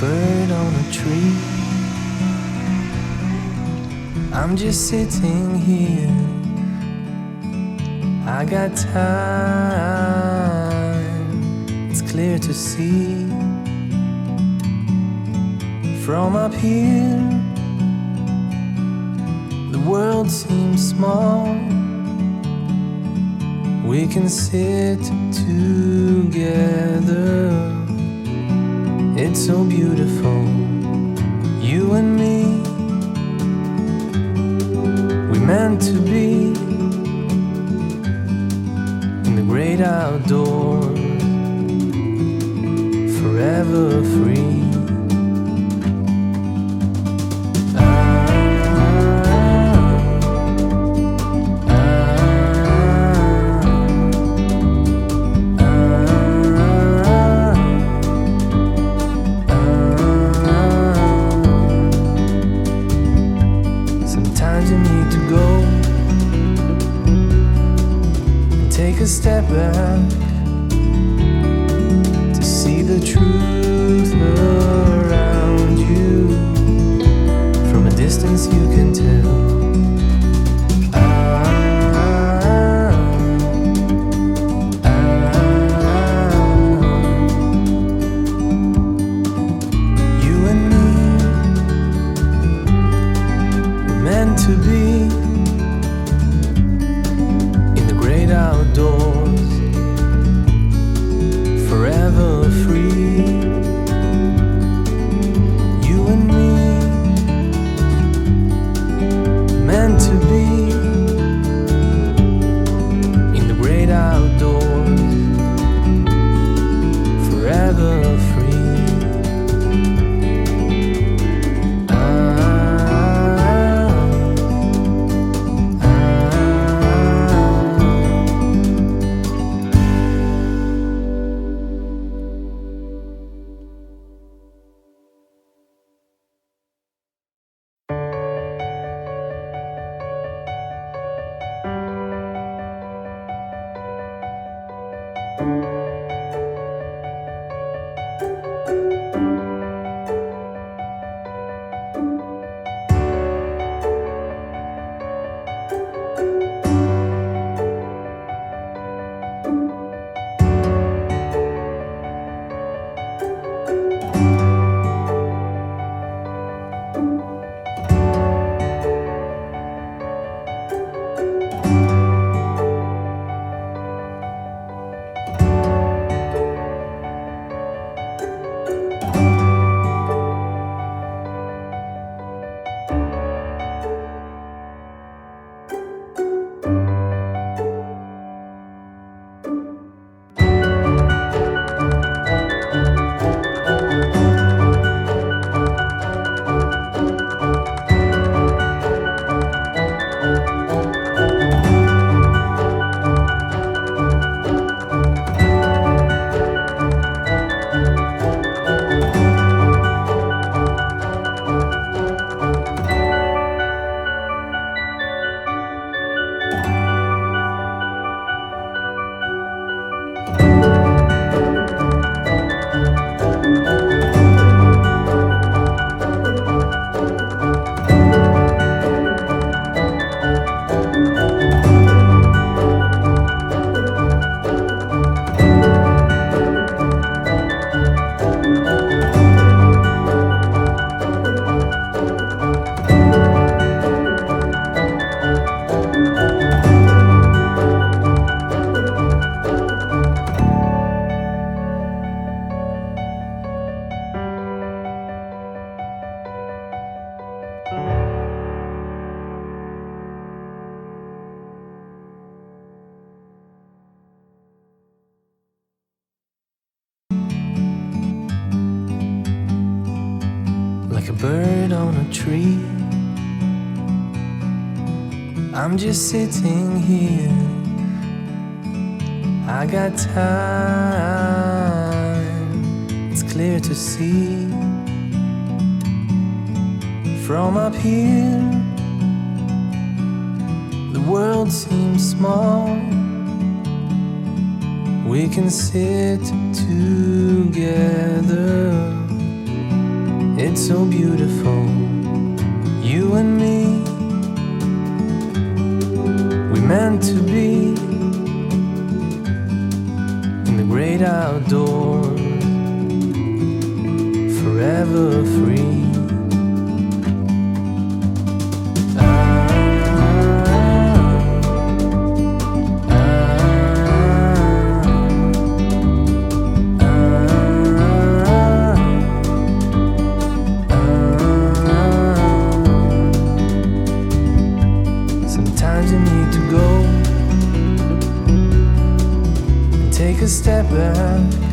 bird on a tree. I'm just sitting here. I got time, it's clear to see. From up here, the world seems small. We can sit together. It's so beautiful, you and me. We meant to be in the great outdoors, forever free. Sometimes you need to go and take a step back to see the truth around you. From a distance you can tell. You and me, we're meant to be in the great outdoors, forever free. You and me, meant to be in the great outdoors, forever free. Like a bird on a tree, I'm just sitting here. I got time, it's clear to see. From up here, the world seems small. We can sit together. it's so beautiful. You and me, we meant to be in the great outdoors, forever free. Sometimes you need to go and take a step back